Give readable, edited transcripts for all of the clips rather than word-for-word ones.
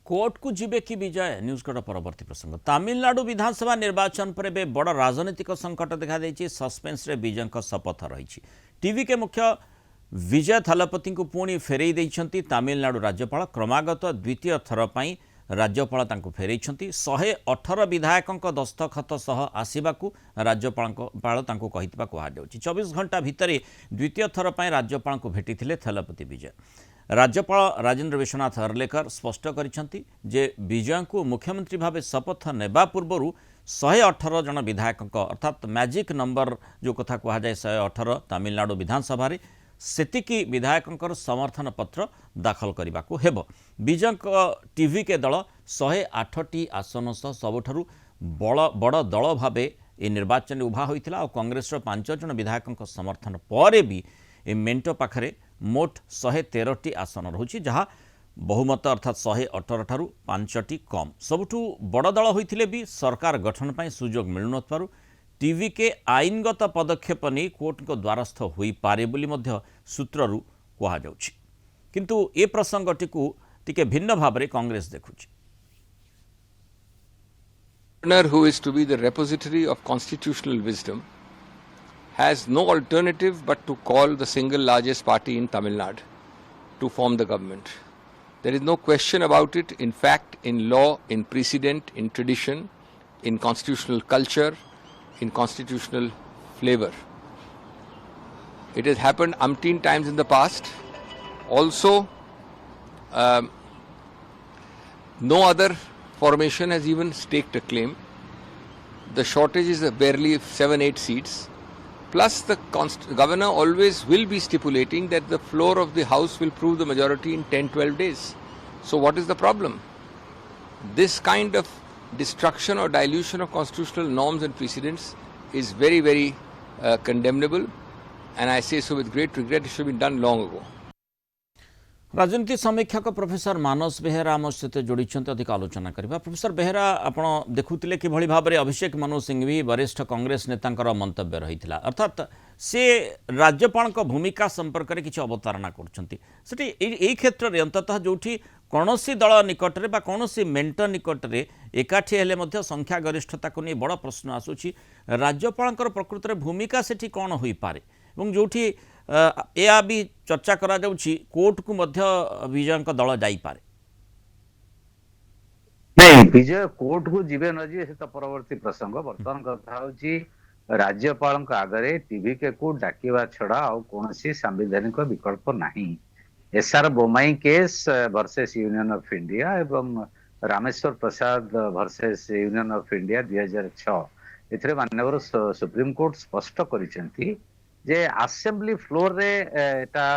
Court को जीवे कि विजय न्यूज कट परवर्ती प्रसंग तमिलनाडु विधानसभा निर्वाचन पर एवं बड़ राजनीतिक संकट देखा सस्पेन्स विजय शपथ रही टीवी के मुख्य विजय थलपति को पुणी फेरई देइछंती तमिलनाडु राज्यपाल क्रमागत द्वितीय थर पर राज्यपाल फेरई 118 विधायकों दस्तखत सह आसवाक राज्यपाल कहु 24 घंटा भितर द्वितीय थर पर राज्यपाल को भेटी थलपति विजय। राज्यपाल राजेंद्र विश्वनाथ अर्लेकर स्पष्ट करिसेंती जे विजय को मुख्यमंत्री भाव शपथ नेबा पूर्व 118 जन विधायकों अर्थात मैजिक नंबर जो कथा कहुए 118 तमिलनाडु विधानसभा सेतिकी विधायकों समर्थन पत्र दाखल करने को हेब। विजय टीवी के दल 108टी आसन सह सबुठारु बड़ दल भाव ए निर्वाचन उभा होता और कांग्रेस 5 जन विधायकों समर्थन पर भी ए मेंटो पाखरे मोट 113टी आसन रहुछि जहाँ बहुमत अर्थात 118 ठारू 5टी कम सबुठू बड़ दल होइथिले भी सरकार गठन पर सुजोग मिलुनथारु टीवी के आईनगत पदक्षेप नहीं कोर्ट को द्वारस्थ होई पारे बोली मध्य सूत्ररू कहा जाउछि। किंतु ए प्रसंगटी को टिके भिन्न भाव में Congress देखुछि। Who is to be the repository of constitutional wisdom has no alternative but to call the single largest party in Tamil Nadu to form the government. There is no question about it. In fact, in law, in precedent, in tradition, in constitutional culture, in constitutional flavor. It has happened umpteen times in the past. Also, no other formation has even staked a claim. The shortage is barely 7-8 seats. Plus, the governor always will be stipulating that the floor of the house will prove the majority in 10-12 days. So what is the problem? This kind of destruction or dilution of constitutional norms and precedents is very, very condemnable, and I say so with great regret. It should have been done long ago. राजनीति समीक्षक professor मानस बेहेरा आम सहित जोड़ी अधिक आलोचना करवा। Professor Behera आप देखुले कि भाव में अभिषेक मनु सिंह भी वरिष्ठ कांग्रेस नेता मंतव्य रही अर्थात से राज्यपाल भूमिका संपर्क में किसी अवतारणा कर क्षेत्र में अंततः जो कौन दल निकट में कौन मेंट निकट में एकाठी हेले संख्या गरिष्ठता को नहीं बड़ प्रश्न आसूची राज्यपाल प्रकृत में भूमिका से कौन हो पारे जो या भी चर्चा करा जाउछि कोर्ट को मध्य विजय दल जाई पारे नहीं विजय कोर्ट को जीवे न जीवे से तो परवर्ती प्रसंग वर्तमान कथा होछि राज्यपाल आगे टीवी के कोर्ट डाकिवा छड़ा आ कौन संवैधानिक विकल्प नहीं। SR Bommai case versus union of India एवं Rameshwar Prasad versus union of India 2006 एथरे माननीय सुप्रीम कोर्ट स्पष्ट करिसेंती जे असेंबली फ्लोर रे एटा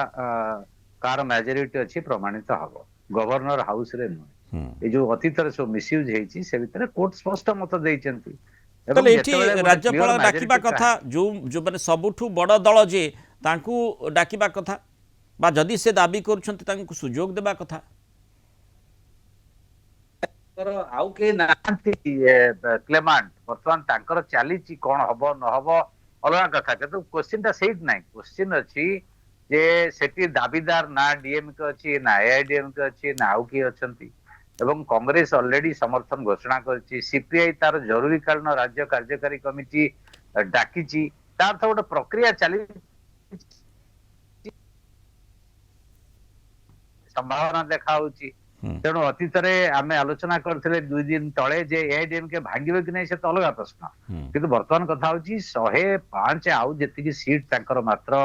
कार मेजॉरिटी अछि प्रमाणित हबो गवर्नर हाउस रे न ए जो अतीत रे सो मिसयूज हेछि से भीतर कोर्ट स्पष्ट मत देइचंती तले एठी राज्यपाल डाकिबा कथा जो जो माने सबुठु बड़ दल जे तांकू डाकिबा कथा बा जदी से दाबी करूछंती तांकू सुजोग देबा कथा तर आउ के नांती क्लेमेंट वर्तमान तांकर चालीची कोन हबो न हबो अलग कथा के तो क्वेश्चन टा सेट नाही क्वेश्चन अछि जे सेठी दाबीदार ना डीएम के अछि ना एआईडीएम के अछि ना आउ की अछंती एवं कांग्रेस ऑलरेडी समर्थन घोषणा करछि सीपीआई तार जरूरीकालीन राज्य कार्यकारी कमिटी डाकिछि तार तो गोटे प्रक्रिया चली संभावना देखा होछि तेणु अतीत आम आलोचना करते 2 दिन तले जे एआईडीएम के भांगे कि नहीं से तो अलग प्रश्न किंतु वर्तमान कथा होची 105 आउ जेतिकी सीट तांकर मात्र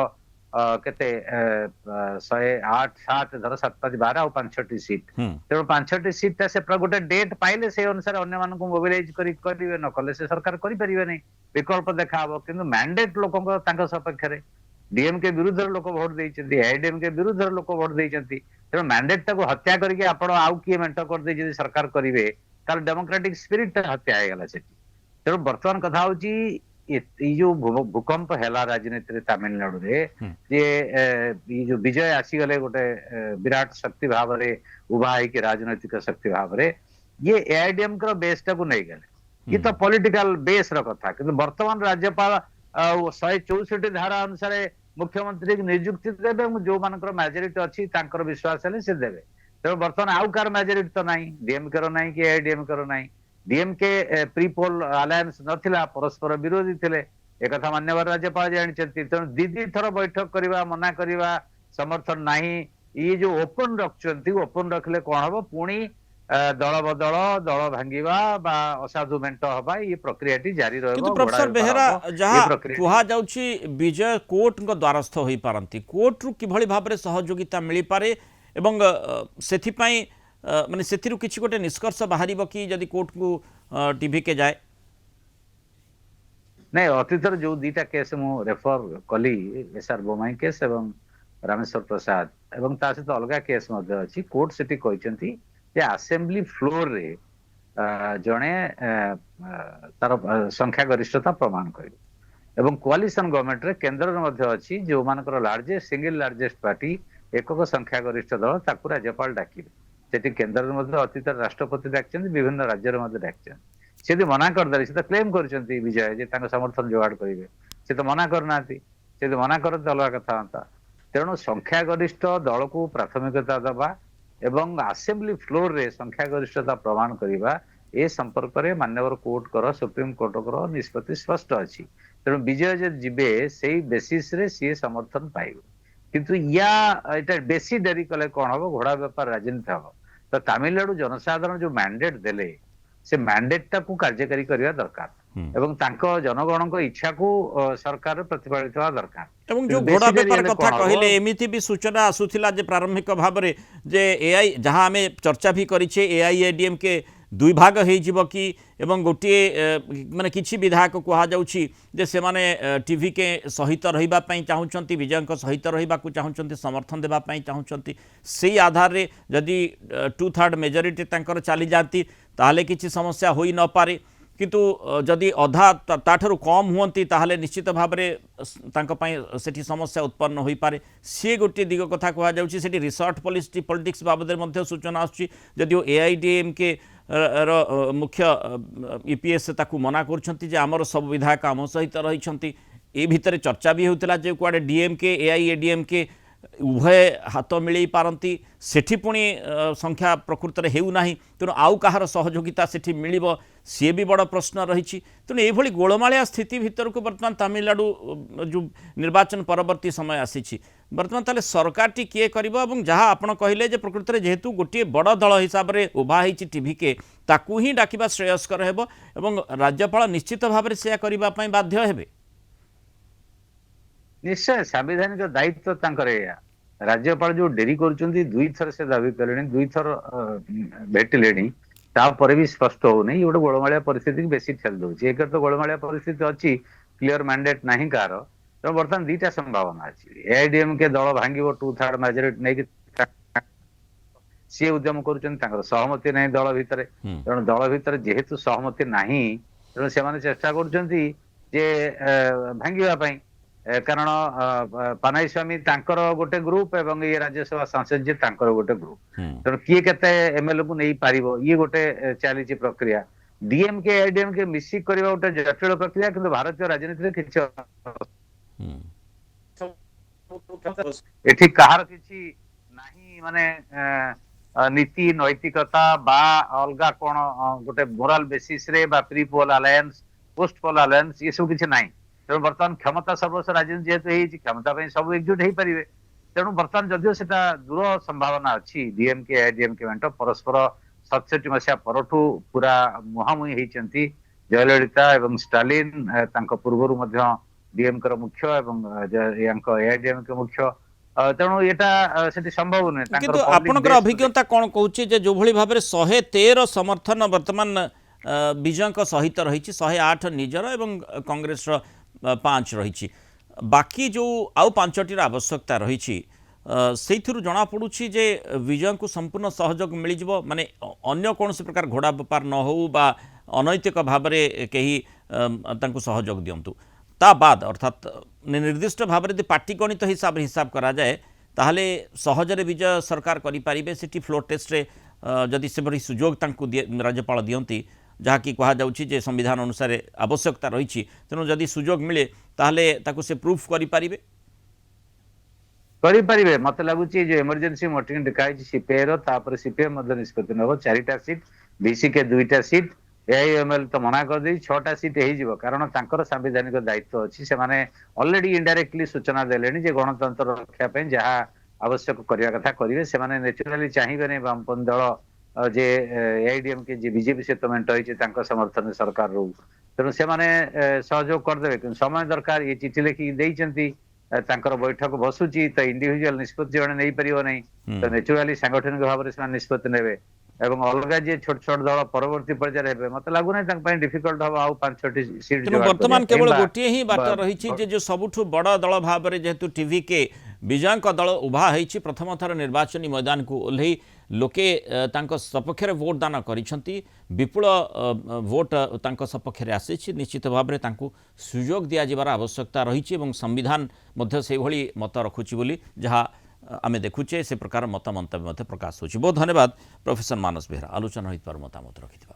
केते 108 7 धर 7 5 12 आउ 5टी सीट तेणु 5टी सीट से गोटे डेट पाइले से अनुसार अन्य मान को मोबिलाइज करिवे न कले से सरकार करि परिवे नहीं विकल्प देखा हबो किंतु मैंडेट लोकन तांका सपक्ष रे डीएम के विरुद्ध लोक भोट देइछन्ती एआईडीएम के विरुद्ध लोक भोट देइछन्ती तेणु मैंडेट को हत्या करके आपण आउ किए मेंट कर दे जदि सरकार करिवे तार डेमोक्रेटिक स्पिरिट हत्या हो गला सेठी तेणु वर्तमान कथा होची जो भूकंप हैला राजनीति रे तमिलनाडु रे जे जो विजय आसी गले गोटे विराट शक्ति भाव रे उभा है कि राजनीतिक शक्ति भाव रे ये एआईडीएम का बेस टा को नहीं गले ये तो पॉलिटिकल बेस रो कथा किंतु वर्तमान राज्यपाल 164 धारा अनुसार मुख्यमंत्री नियुक्ति देवे जो मानकर मेजॉरिटी अच्छी विश्वास से देवे ତେଣୁ ବର୍ତ୍ତମାନ ଆଉ କାହାର ମେଜରିଟି ତ ନାହିଁ, ଡିଏମକେ ର ନାହିଁ କି ଏଆଇଡିଏମକେ ର ନାହିଁ। ଡିଏମକେ ପ୍ରି ପୋଲ ଆଲାଏନ୍ସ ନଥିଲା, ପରସ୍ପର ବିରୋଧୀ ଥିଲେ, एकथा मान्यवर राज्यपाल जानी। तेणु दी थर बैठक करवा मना करवा समर्थन नहीं, ये जो ओपन रखुंट ओपन रखले कौन हम पुणी दल बदल दल भांगा बा असाधु मेट हवा ये प्रक्रिया जारी किंतु रहा। प्रोफेसर बेहेरा जहाँ कहुची विजय कोर्ट द्वारस्थ हो पारती, कोर्ट रु किभली भाव में सहयोगिता मिल पारे एवं सेथिपाई माने सेथिरु किछि गोटे निष्कर्ष बाहर कि जदि कोर्ट को टीवी के जाए नहीं। अतीतर जो दीटा केस मु रेफर कली एसआर बोमाई केस एवं रामेश्वर प्रसाद एवं ता सहित अलग केस अच्छी कोर्ट से कहते आसेम्बली फ्लोर रे जड़े तार संख्या गरिष्ठता प्रमाण कर कोआलिशन गवर्नमेंट रे केंद्र अच्छी जो मानकर लार्जेस्ट सिंगल लार्जेस्ट पार्टी एकक संख्या गरिष्ठ दल ताकू राज्यपाल डाकिबे। सेठी केंद्र अतीत राष्ट्रपति डाकते विभिन्न राज्य डाकते से मना करदे से तो क्लेम कर विजय जे समर्थन जोगाड़ करेंगे से तो मना करना से मना करते अलग कथा था। तेणु संख्या गरिष्ठ दल को प्राथमिकता दबा एवं आसेम्बली फ्लोर रे संख्या गरिष्ठता प्रमाण करवा ए संपर्क में मान्यवर कोर्ट कर सुप्रीम कोर्ट कर निष्पत्ति स्पष्ट अच्छी। तेणु विजय जो जीवे से बेसीस रे सी समर्थन पाइबे, किंतु या एटा बेसी डेरी कले कौन हम घोड़ा व्यापार राजनीति हम। तो तमिलनाडु जनसाधारण जो मैंडेट देले से मैंडेट टाकू कार्यकारी करने दरकार एवं तांको जनगण को इच्छा को सरकार प्रतिपादित होगा दरकार। एवं जो घोड़ा बेपार कथा कहले एमिति भी सूचना आसुथिला जे प्रारंभिक भाव में जे एआई जहां आमे चर्चा भी करिछे एआईएडीएम के दुई भाग हो जिवो कि एवं गोटे माने किछि विधायक कहा जाउछि जे से माने टीवी के सहित रहिबा पई चाहुचंती, विजय को सहित रहिबा को चाहुचंती, समर्थन देबा पई चाहुचंती। सेही आधार रे जदि 2/3 मेजोरिटी तांकर चली जाती ताहले किछि समस्या होई न पारे, किंतु जदि अधा ताठरू कम हुअंती ताहले निश्चित भाव में सेठी समस्या उत्पन्न हो पारे। सी गोटे दिग कथा कह जाउछि। सेठी रिसोर्ट पॉलिटिक्स बाबद में सूचना आसुछि जदिओ एआईडीएमके मुख्य ईपीएस ताकू मना करछंती जे आमर सब विधायक आम सहित रहिछंती। ए भितर चर्चा भी होतिला जे कुआडे डीएमके एआईएडीएमके उभय हाथ मिलई पारती सेठी पुणी संख्या प्रकृत में हेउ नाही, तेणु आउ कहार सहयोगिता सेठी मिलिबो सी भी बड़ प्रश्न रही। तेणु ये गोलमालिया स्थिति भितर को बर्तमान तमिलनाडु जो निर्वाचन परवर्ती समय आसी बर्तमान ताले सरकार टी किए करिबो एवं जहाँ आपण कहले जे प्रकृत में जेहेतु गोटे बड़ दल हिसाब से उभा होती टीवी के ताकू ही डाकिबा श्रेयस्कर हेबो एवं राज्यपाल निश्चित भाव में सेया करिबा पई बाध्य हेबे। निश्चय संवैधानिक दायित्व तांकर या राज्यपाल जो डेरी करुचंती दुई थर से दाबी कले दुई थर भेटिले तापर भी स्पष्ट हो नहीं गोटे गोलमालिया परिस्थिति की बेसी ठेल दउछि। एक तो गोलमालिया परिस्थिति अच्छी क्लियर मैंडेट नहीं कार तो बर्तमान दुईटा संभावना अच्छी एआईडीएम के दल भांगिबो 2/3 मेजोरिटी नहीं सी उद्यम कर सहमति नहीं दल भितर। तेणु दल भितर जेहेतु सहमति नहीं तेणु से चेष्टा करुचंती जे भांगिबा पई कारण पानाई स्वामी तांकर गोटे ग्रुप एवं ये राज्यसभा सांसद जे तांकर गोटे ग्रुप तेणु किए केते एमएलए को नहीं पारिबो ये गोटे चली प्रक्रिया। डीएमके एआईडीएमके मिसिक करबा गोटे जटिल प्रक्रिया, किंतु भारतीय राजनीति रे किछि एठी कहार किछि नाही माने नीति नैतिकता बा अलगा कोन गोटे मोराल बेसिस रे बा pre poll alliance post poll alliance ये सब किछि नाही। तेणु बर्तमान क्षमता सर्वस्व राजनीति जेहेतु होती क्षमता सब एकजुट हो पारे। तेणु बर्तमान जदिव से दूर संभावना अच्छी डीएमके एआईडीएमके मेंट परस्पर 67 मसीहा परठू पूरा मुहांमुही होती जयललिता एवं स्टालिन पूर्वर डीएमके मुख्य एवं एआईडीएमके मुख्य। तेणु यहाँ से संभव नुहे। किंतु आपनकर अभिज्ञता कौन कहूँ जो भली भाव में 113 समर्थन बर्तमान विजय सहित रही 108 निजर एवं कांग्रेस 5 रही बाकी जो आउ 5टी आवश्यकता रही से जना पड़ुछि जे विजय को संपूर्ण सहयोग मिल जिवो माने अन्य कौन से प्रकार घोड़ा व्यापार न हो बा अनैतिक भाव में कहीं तांको सहयोग दिंतु ता बाद अर्थात निर्दिष्ट भाव में पार्टी गणित हिसाब करा जाए ताहले सहजरे विजय सरकार करि पारिबे। सिटी फ्लोर टेस्ट रे जदि से बड़ी सुजोग तांको राज्यपाल दियंती जहाँ कि कहा जाउछि जे संविधान अनुसार आवश्यकता रही तेणु जदि सुजोग मिले ताहले ताकू से प्रूफ करि पारिबे। କରିପାରିବେ ମତେ ଲାଗୁଛି ଯେ ଏମର୍ଜେନ୍ସି ମିଟିଂ ଡକାଇଛି ସିପିଆଇ ର ତାପରେ ସିପିଏମ୍ ମଧ୍ୟ ନିଷ୍ପତ୍ତି ନେବ 4ଟା ସିଟ୍ ଭିସିକେ 2ଟା ସିଟ୍ ଏଆଇଏମଏଲ ତ ମନା କରିଦେଇ 6ଟା ସିଟ୍ ହେଇଯିବ କାରଣ ତାଙ୍କର ସାମ୍ବିଧାନିକ ଦାୟିତ୍ୱ ଅଛି ସେମାନେ ଅଲରେଡି ଇନଡାଇରେକ୍ଟଲି ସୂଚନା ଦେଲେଣି ଯେ ଗଣତନ୍ତ୍ର ରକ୍ଷା ପାଇଁ ଯାହା ଆବଶ୍ୟକ କରିବା କଥା କରିବେ ସେମାନେ ନ୍ୟାଚୁରାଲି ଚାହିଁବେନି ବାମପନ୍ଥୀ ଦଳ ଯେ ଏଆଇଡିଏମକେ ଯେ ବିଜେପି ସହିତ ମେଣ୍ଟ ହେଇଛି ତାଙ୍କ ସମର୍ଥନରେ ସରକାର ରହୁ ତେଣୁ ସେମାନେ ସହଯୋଗ କରିଦେବେ କିନ୍ତୁ ସମୟ ଦରକାର ଏ ଚିଠି ଲେଖିକି ଦେଇଛନ୍ତି ତାଙ୍କର ବୈଠକ ବସୁଛି ତ ଇଣ୍ଡିଭିଜୁଆଲ ନିଷ୍ପତ୍ତି ଜଣେ ନେଇପାରିବ ନାହିଁ ତ ନ୍ୟାଚୁରାଲି ସାଂଗଠନିକ ଭାବରେ ସେମାନେ ନିଷ୍ପତ୍ତି ନେବେ ଏବଂ ଅଲଗା ଯିଏ ଛୋଟ ଛୋଟ ଦଳ ପରବର୍ତ୍ତୀ ପର୍ଯ୍ୟାୟରେ ହେବେ ମତେ ଲାଗୁନାହିଁ ତାଙ୍କ ପାଇଁ ଡିଫିକଲ୍ଟ ହବ ଆଉ 5-6ଟି ସିଟ୍ ତେଣୁ ବର୍ତ୍ତମାନ କେବଳ ଗୋଟିଏ ହିଁ ବାଟ ରହିଛି ଯେ ସବୁଠୁ ବଡ଼ ଦଳ ଭାବରେ ଯେହେତୁ ଟିଭିକେ ବିଜୟଙ୍କ ଦଳ ଉଭା ହେଇଛି ପ୍ରଥମ ଥର ନିର୍ବାଚନୀ ମଇଦାନକୁ ଓହ୍ଲେଇ ଲୋକେ ତାଙ୍କ ସପକ୍ଷରେ ଭୋଟ ଦାନ କରିଛନ୍ତି ବିପୁଳ ଭୋଟ ତାଙ୍କ ସପକ୍ଷରେ ଆସିଛି ନିଶ୍ଚିତ ଭାବରେ ତାଙ୍କୁ ସୁଯୋଗ ଦିଆଯିବାର ଆବଶ୍ୟକତା ରହିଛି ଏବଂ ସମ୍ବିଧାନ ମଧ୍ୟ ସେଇଭଳି ମତ ରଖୁଛି ବୋଲି ଯାହା आमे देखुचे से प्रकार मत मंतव्य प्रकाश होची बहुत धन्यवाद प्रोफेसर मानस बेहरा आलोचना होइतबार मतामत रखिथिबा।